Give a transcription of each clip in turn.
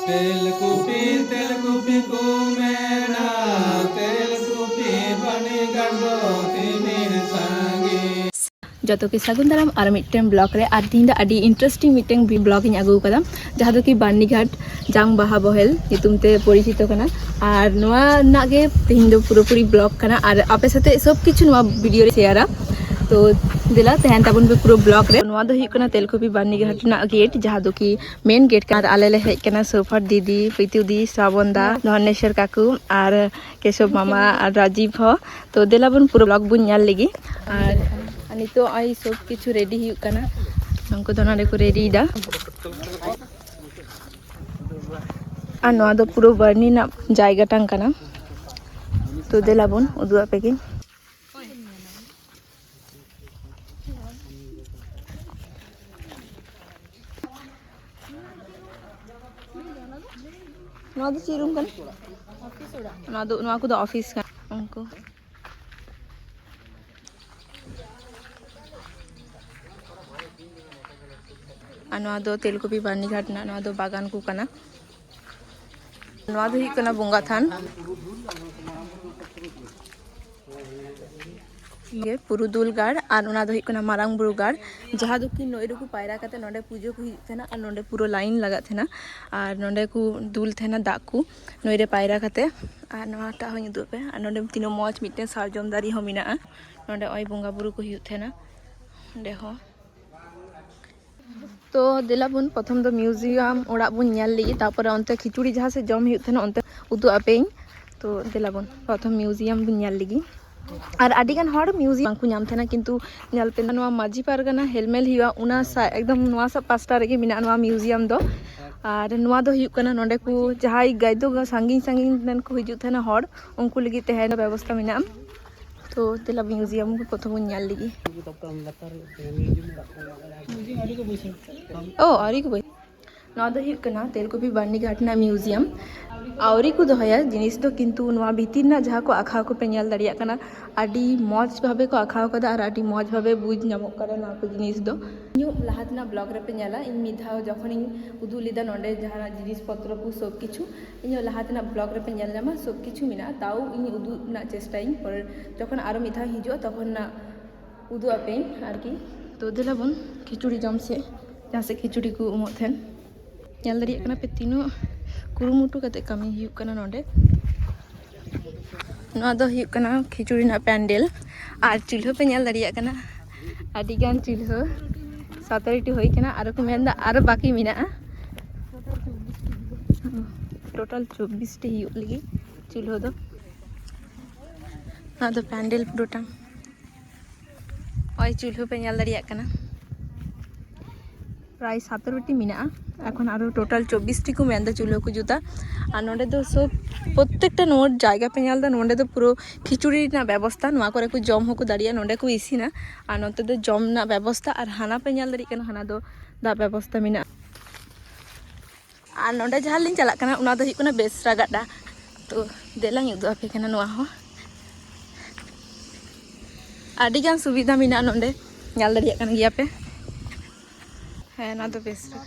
तेलकुपी को मेना तेलकुपी बनी गंडो तिमिन सांगी जतो की सगुन दाराम और मिट्टन ब्लॉग रे आर दिन अडी इंटरेस्टिंग मिट्टन ब्लॉग इन आगू कदा जहाँ दो कि बानीघाट जांग बाहा बहेल नितुम ते परिचित कना और नोआ नागे तीन दो पूरी ब्लॉग कना और आपे साथे सब किछु नोआ वीडियो रे शेयरा तो दिला तहन ताबुन पे पूरा ब्लॉग रे नोआ दो हिकना तेलकुपी बानीघाट ना गेट जहाँ दो कि मेन गेट का आले ले हेज कना सोफर दीदी प्रीतु दी श्रावण दा धनेश्वर काकू और केशव मामा और राजीव हो तो दिला बुन पूरा ब्लॉग बुन नाल लेगी और नितो आई सब किछु रेडी हुई कना उनको तो नारे को रेडी दा और नोआ दो पूरा बर्नी ना जायगा टांग कना तो देला बुन उदुआ पेगी नोआ दो चिरूम कन ऑफिस ओड़ा नोआ को दो ऑफिस का उनको और तेलकुपी बानीघाट ना बागान को कना बोंगा थान ये पुरुदुल गाड़ और मारांग बुरु गाड़ जहाँ दो कि नई को पायरा करते नोडे पूजो को हुई और नोडे पूरा लाइन लगा थे और नोडे को दुल थे दाग को नई रे पायरा करते और नोटा हो उदुग पे और नोडे तीनों मौज मिट्टे सारजम दारी हो मिना नोडे ओय बोंगा बुरु को हुई थे नोडे हो तो दिला बुन प्रथम दो म्यूजियम ओड़ा बुन नेल लगी तापर अंते खिचुड़ी जहाँ से जम हुई अंते उदु आपेኝ तो दिला बुन प्रथम म्यूजियम बुन नेल लगी और आदिगान हर म्यूजियम को नाम थे किंतु नेल पे नवा माझी पारगाना हेलमेल हुआ उना सा एकदम नवा सा पास्टा रेगे मिना नवा म्यूजियम दो और नवा दो हुई कना नोडे को जहां गाइड दो सांगिन सांगिन नन को हिजु थे हर उनको लगी तहन व्यवस्था मिना तो तेला म्यूजियम को प्रथम नेल लगी ओ आरी को नवा दो हुई कना तेलकुपी बानीघाट ना म्यूजियम आवरी को दोहया जिनिस दो किंतु नवा भीतिर ना जहाँ को आखा को पे नेल दरिया कना आडी मौज भावे को आखा कदा और आडी मौज भावे बुझ नामक कदा ना को जिनिस दो न्यू लाहातना ब्लॉग रे पे नेला इन मिधाव जखन इन उदु लिदा नोडे जहाँ जिनिस पत्र को सब किछु इन लाहातना ब्लॉग रे पे नेल नामा सब किछु मिना ताऊ इन उदु ना चेष्टा इन पर जखन आरो मिधाव हिजो तखन ना उदु आपेन आरकी तो दिला बन खिचुड़ी जम से जहाँ से खिचुड़ी को उमत थेन नेल दरिया कना पे तीनों कुरुमुटु कते कमी हुई कना नोडे नोआ दो हुई कना खिचुड़ी ना पैंडल और चूल्हा पे नेल दरिया कना आदिगान चूल्हा 17टी हुई कना आरो को मेनदा आरो बाकी मिना टोटल 24टी हुई लगी चूल्हा दो नोआ दो पैंडल पुरोटा ओय चूल्हा पे नेल दरिया कना प्राय 17टी मिना এখন আরো টোটাল 24টি को মেন্দা চুলো को जुता আর নডে তো সব প্রত্যেকটা নোট জায়গা पे নেলদা নডে তো পুরো খিচুড়ি না ব্যবস্থা নোয়া করে को জম হকো দাঁড়িয়া নডে को ইসিনা আর নতে তো জম না ব্যবস্থা আর হানা पे নেল দাঁড়ি কেন হানা দো দা ব্যবস্থা মিনা আর নডে যাহা লিং চালাক কানা ওনা দো হিকনা বেসরা গাডা তো দেলাং উদু আপে কানা নোয়া हो আদি গান সুবিধা মিনা নডে নেল দাঁড়িয়া কানা গিয়া पे হ্যাঁ না তো বেসরা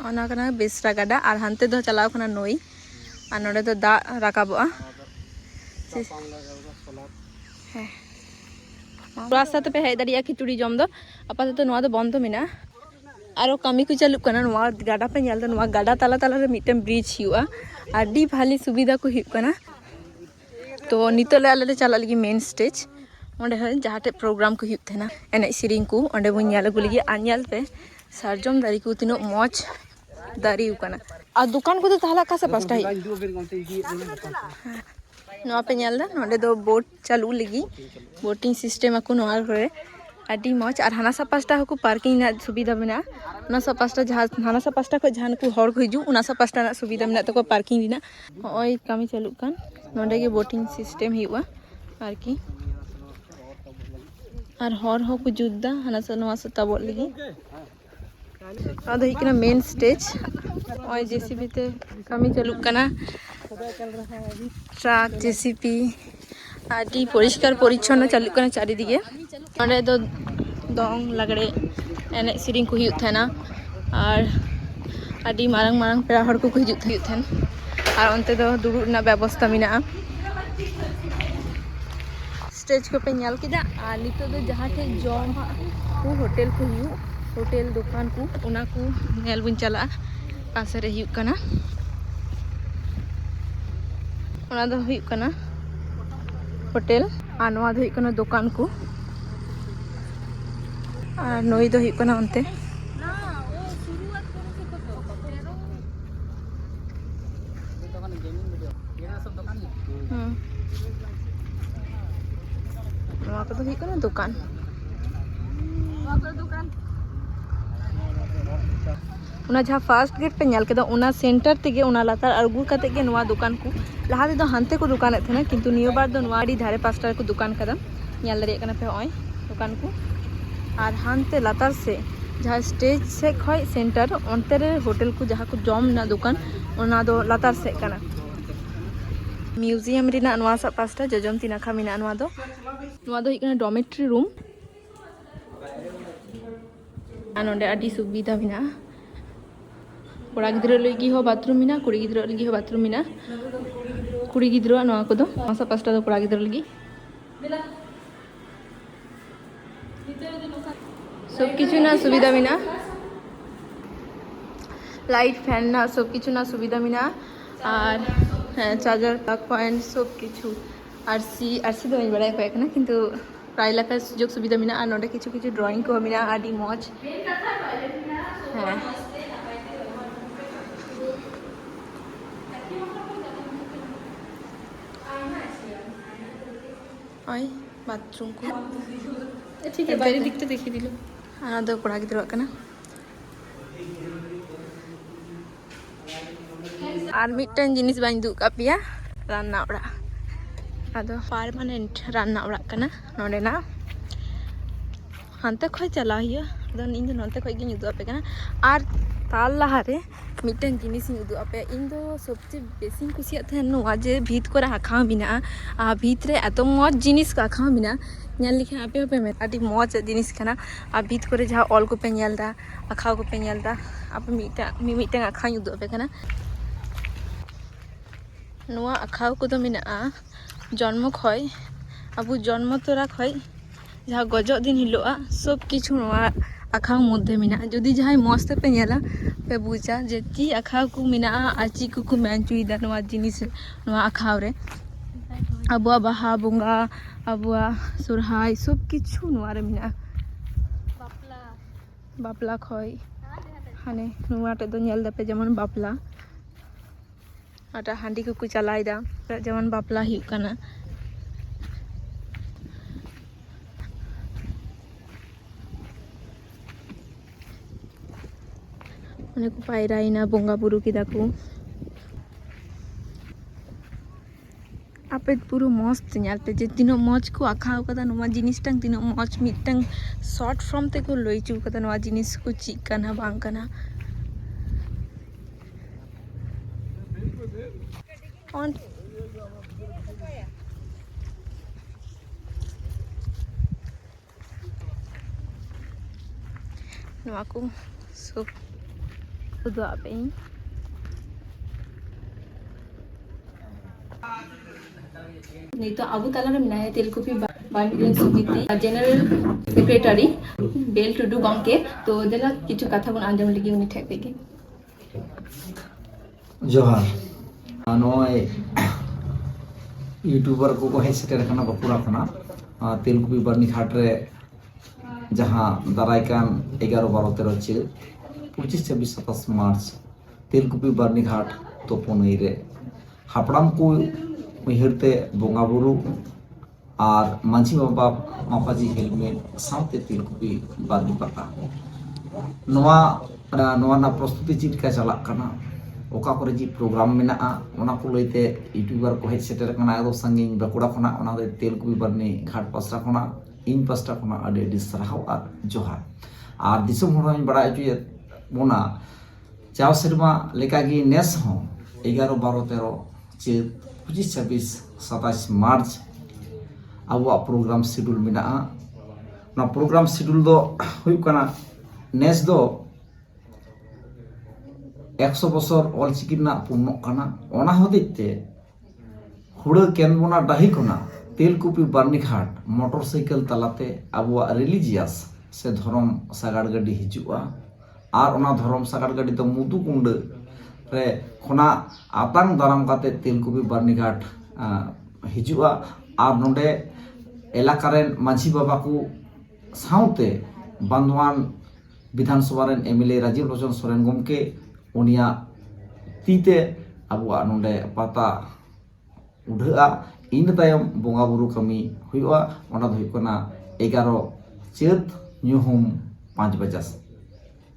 ओना कना बेसरा गाडा और हानते दो चलाव कना नई और नोडे दो दा राकाबोआ रास्ता पे हेज दाड़िया खिचुड़ी जम दो आपातत नोआ दो बंद मेना आरो कमी को चालू कना नोआ गाडा पे नेल दो नोआ गाडा ताला ताला रे मिटन ब्रिज हुआ आडी भाली सुविधा को हुई कना तो नितो ले आले चला लगी मेन स्टेज ओंडे जहाँ टे प्रोग्राम को हुई थे एने सेरिंग को ओंडे बन नेल अगु लगी आ नेल पे सारजम दारी को तीनों मौज दारी उकाना और दुकान को तो ताला का से पास्टा ही नोआ पे नेल दा नोडे दो बोट चालू लगी बोटिंग सिस्टम को नोआ करे आडी मौज और हाना सा पास्टा को पार्किंग ना सुविधा मेना ना सा पास्टा जहाँ हाना सा पास्टा को जहां को हर को हिजु उना सा पास्टा ना सुविधा मेना तो को पार्किंग दिना ओय कामी चालू कान नोडे के बोटिंग सिस्टम हुआ आरकी और हर हो को जुद्दा हाना सा नोआ सा ताबो लगी आदा मेन स्टेज और जेसीबी ते कमी चालू कना ट्रक जेसीबी आदि परिष्कार परिच्छन्न चालू कना चारिदिके ओंडे दो dong lagre enek sering ko huyuk thena ar adi marang marang pera hor ko hijuk thahen ar onte do duruk na ব্যবস্থা mena stage ko pe nyal kida ar nito do jaha the jom ha ko hotel ko huyuk hotel dukan ko ona ko nyel bun chala pase re huyuk kana ona do huyuk kana hotel ar noa do huyuk kana dukan ko আর নই দো হুᱭᱩᱜ ᱠᱟᱱᱟ ᱚᱱᱛᱮ नवा को तो হুᱭᱩᱜ ᱠᱟᱱᱟ दुकान उना जहाँ फास्ट गेट पे नेल केदा उना सेंटर तेगे उना लातार अरगु काते गे नवा दुकान को लहा दे दो हानते को दुकान एथेना किंतु नियो बार दो नवा आडी धारे पास्टा को दुकान कदा नेल दरिया कना पे ओय दुकान को और हानते लातार से जहाँ स्टेज से खय सेंटर onte re होटल को जहाँ को जम ना दुकान ओना दो लातार से कना म्यूजियम रिना नवा सा पास्टा जजम ती नाखा मिना नवा दो হুᱭᱩᱜ ᱠᱟᱱᱟ डॉर्मेटरी रूम আর নন্ডে আডি সুবিধা মিনা कोड़ा गिद्रा लगी हो बाथरूम मिना कुड़ी गिद्रा लगी हो बाथरूम मिना कुड़ी गिद्रा नवा को दो मासा पास्टा दो कोड़ा गिद्रा लगी सब किछु ना सुविधा मिना लाइट फैन ना सब किछु ना सुविधा मिना और चार्जर प्लग पॉइंट सब किछु आरसी दो बड़ा को एकना किंतु प्राय लाका सुजोग सुविधा मिना और नोडे किछु किछु ड्राइंग को मिना आडी मौज है ओय बाथरूम को ठीक है बाहरी दिखते देखी दिलो आना दो कोड़ा गिद्रा कना আর মিটটান জিনিস বানি দু কাপিয়া রান্না ওড়া আদো পার্মানেন্ট রান্না ওড়া কানা নডে না হানতে খয় চালা হিয়া আদো ইন দো নতে খয় গিনি উদু আপে কানা আর তার লাহারে মিটটান জিনিস উদু আপে ইন দো সবচেয়ে বেশি খুশিয়া থাকেন নোয়া যে ভিত করে আঁকা বিনা আর ভিতরে এত মজ জিনিস আঁকা বিনা ñal likhe ape ape me adi moj jinis kana a bit kore jaha ol ko pe ñal da akhaw ko pe ñal da ape mitang akha udu ape kana noa akhaw ko do mina a জন্ম খয় আবু জন্ম তোরা খয় যাহা গজক দিন Hilo a সব কিছু নোয়া আখাও মধ্যে মিনা যদি যাহাই মস্তে পে ñala पे बुझा जे ची आखाव को मिना आ ची को मेन चुईदा नोआ जिनिस नोआ आखाव रे अबुआ बाहा बुंगा अबुआ सुरहाय सब किछु नोआ रे मिना बापला खय हाने नोआ टे दो ñel दापे जेमन बापला आटा हांडी को चलाइदा जेमन बापला हिउ काना माने को पायराइना बोंगा बुरु किदा को आपे पुरो मस्त ñal पे जे तिनो मज को आखाव कदा नोआ जिनिस टांग तिनो मज मिटटांग शॉर्ट फॉर्म ते को लई चु कदा नोआ जिनिस को चिक काना बांग काना ऑन नोआ को सो उदो आपे नहीं तो अबू ताला में मिनाया तेलकुपी बांडिंग समिति जनरल सेक्रेटरी बेल टुडू गंके तो देला किछु कथा बन आंजम लगी उनी ठेक देके जोहार नोय यूट्यूबर को हे सेटर खाना बपुरा खाना तेलकुपी बारनी घाट रे जहां दाराय कान 11 12 13 चे 25 26 27 मार्च तेलकुपी बारनी घाट तोपनई रे हापड़ाम को उहरते बोंगा बुरु और मांझी बाबा मापाजी हेलमेट साउते तेलकुपी बारनी पता नोआ ना प्रस्तुति चिटका चला कना ओका करे जी प्रोग्राम मेना ओना को लइते यूट्यूबर को हेड सेटर कना एदो संगिन बकुड़ा खना ओना दे तेलकुपी बारनी घाट पास्टा खना इन पास्टा खना अडे अडे सराहाव और जोहार और दिसम होरन बड़ा जुए मोना चाव सेरमा लेकागी नेस हो 11 12 13 चेत 25 26 27 मार्च अब प्रोग्राम शेड्यूल मेना प्रोग्राम शेड्यूल दो हुयुग कना नेस दो 100 बছর অলচিকি रना पूर्णों कना ओना हदिते हुड़ा केनबोना डाही कोना तेलकुपी बार्नीघाट मोटरसाइकेल तलाते आबुआ रिलीजियस से धर्म सागाड़ गाड़ी हिजुआ और ओना धर्म सागाड़ गाड़ी तो मुदुकुंड रे खोना आतांग दाराम काते तेलकुपी बार्नीघाट हिजुआ और नोडे एलाकारेन माझी बाबा को साउते बांधवान विधानसभा रेन एमएलए राजीव लोचन सोरेन गमके उनिया तीते आबुआ नोडे पाता उढ़ा इन तायम बोंगा बुरु कमी हुआ ओना दो हुकना 11 चैत ᱧᱩᱦᱩᱢ 5 बजे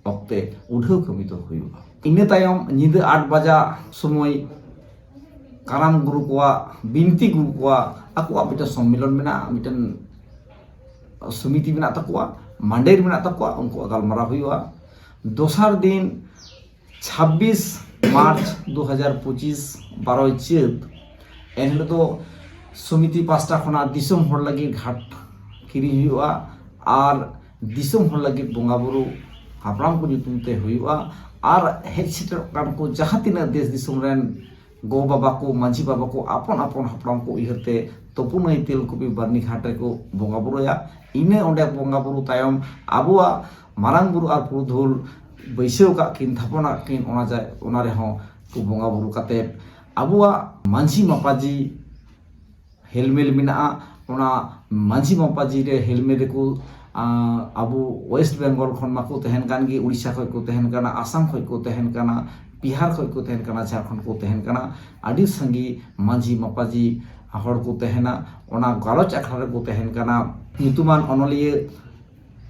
अक्ते उढ़ा कमी तो हुआ इन तायम निद 8 बजा समय काराम गुरु को बिनती गुरु को आको मिटन सम्मेलन में मिटन समिति में तकवा मंडेर में तकवा उनको गलमारा हुआ दोसर दिन 26 मार्च 2025 12 चैत एनहिल तो समिति पास्टा खना दिसम हर लगी घाट किरी हुआ और दिसम हर लगी बोंगा बुरु हापराम को जुतुमते हुआ और हेड सेटर कान को जहाँ तीना देश दिसम रेन गो बाबा को माझी बाबा को आपन आपन हापराम को इहरते तपुनई तेलकुपी बार्नीघाट को बोंगा बुरुया इने ओंडे बोंगा बुरु तायम आबुआ मारांग बुरु और पुरुधुल बैसेव का किन थापना किन ओना जाय ओना रे हो को बोंगा बुरु काते आबुआ माझी मापाजी हेलमेल मिना ओना माझी मापाजी रे हेलमेल को आबु वेस्ट बेंगल खन माको तहन कान गी उड़ीसा खय को तहन काना आसाम खय को तहन काना बिहार खय को तहन काना झारखंड को तहन काना आदि संगी माझी मापाजी हड़ को तहना ओना गालोच अखड़ा को तहन काना नितुमान अनलिये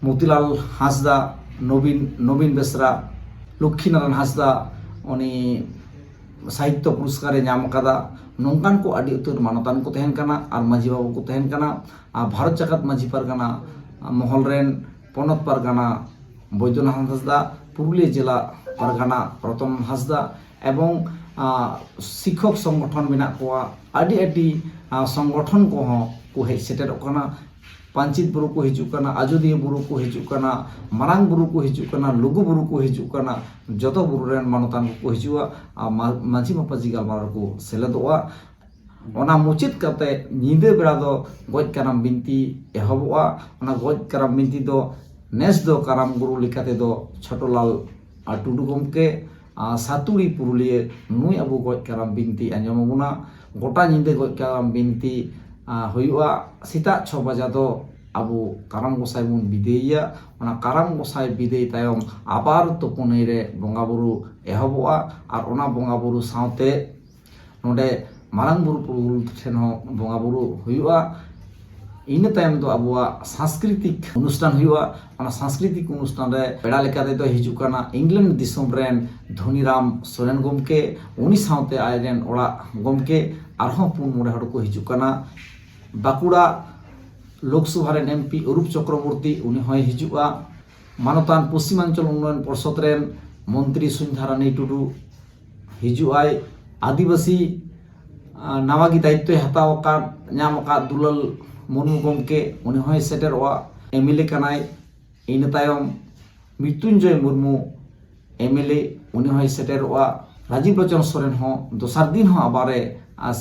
मोतीलाल हांसदा नवीन बेसरा लक्ष्मीनारायण हांसदा उनी साहित्य पुरस्कार नाम कदा नौकान को आदि उतर मानतान को तहन काना और माझी बाबू को तहन काना भारत जगत माझी परगना महल रेन पनत परगना बैद्यनाथ हांसदा पुरुलिया जिला परगना रतन हांसदा एवं शिक्षक संगठन मेना को आदि आदि संगठन को हेज सेटर काना पांचित बुरु को हिजुकाना आजोदिया बुरु को हिजुकाना मारांग बुरु को हिजुकाना लुगु बुरु को हिजुकाना जतो बुरु रेन मानतान को हिजुआ माझी मापाजी गलमारा को सेलेदोआ ओना मुचित काते निदे बेड़ा दो गज काराम बिनती एहबोआ ओना गज काराम बिनती दो नेस दो काराम गुरु लिखाते दो छोटोलाल टुडू गमके सातुड़ी पुरुलिया नुई अबु गज काराम बिनती आंजमबुना गोटा निदे गज काराम बिनती हुआ सीता 6 बजा दो आबु काराम गोसाई बुन बिदेया ओना काराम गोसाई बिदेय तायम आबार तोपुनई रे बोंगा बुरु एहबोआ और ओना बोंगा बुरु सावते नोडे मारांग बुरु पुरुल ठेन हो बोंगा बुरु हुआ इन तायम दो आबुआ सांस्कृतिक अनुष्ठान हुआ ओना सांस्कृतिक अनुष्ठान रे पेड़ा लेकाते दो हिजुकाना इंग्लैंड दिसम रेन धनीराम सोरेन गमके उनी सावते आयरेन ओड़ा गमके आरहों पुन मोड़े हड़ को हिजुकाना बाकुड़ा लोकसभा रेन एमपी अरूप चक्रवर्ती उनी होय हिजुआ मानतान पश्चिमांचल उन्नयन परिषद रेन मंत्री सुंधारानी टुडू हिजुआय आदिवासी नावागी दायित्व हताव का नाम का दुलाल मुर्मू गमके उनी होय सेटेरवा एमएलए कनाय इन तायम मृत्युंजय मुर्मू एमएलए उनी होय सेटेरवा राजीव लोचन सोरेन हो दोसर दिन हो आबारे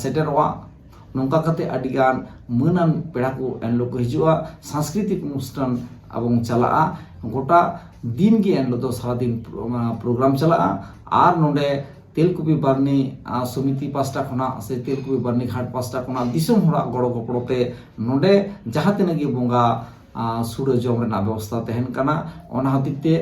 सेटेरवा नौका कते अडिगान मनान पेड़ा को एनलो को हिजुआ सांस्कृतिक अनुष्ठान एवं चला गोटा दिन की एनलो तो सारा दिन प्रोग्राम चला और नोडे तेलकुपी बार्नी समिति पास्टा खना से तेलकुपी बार्नी घाट पास्टा खना दिसम हड़ा गड़ो गपड़ोते नोडे जहाँ तिनागी बोंगा सुड़ जम रेना व्यवस्था तहन काना ओना हतिते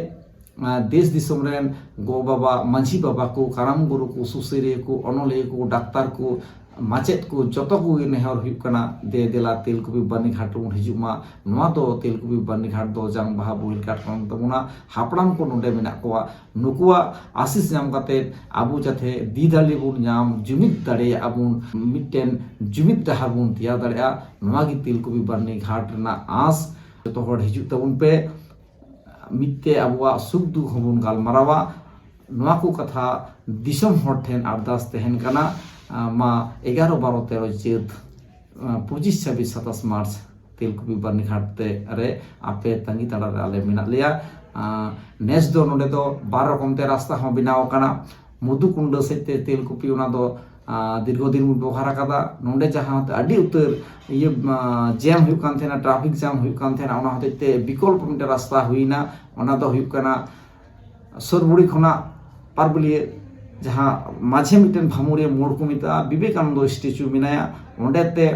देश दिसम रेन गो बाबा माझी बाबा को काराम गुरु को सुसेरे को अनलिया को डाक्तार को माचेत को जतो को नेहर हुकना दे देला तेलकुपी बार्नी घाट बन हिजुमा नवा दो तेलकुपी बार्नी घाट दो जांग बाहा बुहिल काट कान तबुना हापड़ाम को नोडे मेना कोआ नुकुआ आशीष नाम काते आबु जाथे दीदाली बुन नाम जुमित दाड़े आबुन मिटेन जुमित डहार बुन तिया दाड़ेया नवा गी तेलकुपी बार्नी घाट ना आस जतो हड़ हिजु तबुन पे मिते आबुआ सुख दुख हबुन गालमारावा नवा को कथा दिसम हड़ ठेन अरदास तहन काना मा 11, 12, 13 चैत 25, 26, 27 मार्च तेलकुपी बारनीघाट रे आपे तंगी तड़ा रे आले मेना लेया नेस दो नोडे दो 12 रकम ते रास्ता हो बनाव काना मधुकुंड सेते तेलकुपी ओना दो दीर्घदिन व्यवहार आकादा नोडे जहां अडी उतर ये जैम हुई कान थेना ट्रैफिक जैम हुई कान थेना ओना होते विकल्प मिटे रास्ता हुईना ओना दो हुई काना सरबुड़ी खना पारबलिए जहां माझे मिटन भामुरे मोड़ को मिता विवेकानंद स्टैचू मिनाया ओंडेते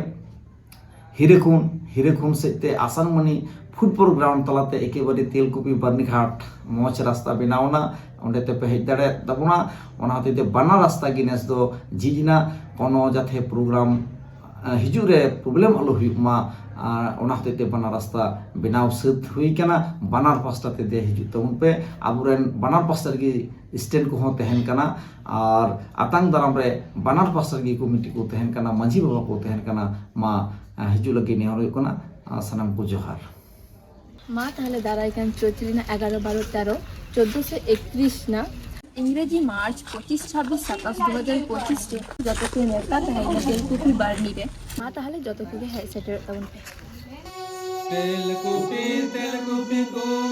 हिरेखुन सेते आसानमणि फुटबल ग्राउंड तलाते एकेबारे तेलकुपी बारनीघाट मौज रास्ता बनावना ओंडेते पे हेज दाड़े ताबोना ओना होते बाना रास्ता गिनेस दो जिजना कोनो जाथे प्रोग्राम हिजू रे प्रॉब्लम आलो हुमा ओना होते बाना रास्ता बनाव सद हुई कना बानार पास्टा ते हिजू तबन पे आबुरेन बानार पास्टा की स्टैंड को तहन कना और आतंग दाराम रे बानार पास्टा की कमिटी को तहन कना मांझी बाबा को तहन कना मा हिजू लगे नेहर हुई कना सनाम को जोहार मा ताहले दाराय कान चैत्र 11 12 13 14 से 31 ना इंग्रेजी मार्च 25 26 27 2025 टे जत के नेता ताहले तेलकुपी बारनी रे मा ताहले जत के है सेटर तबन तेलकुपी को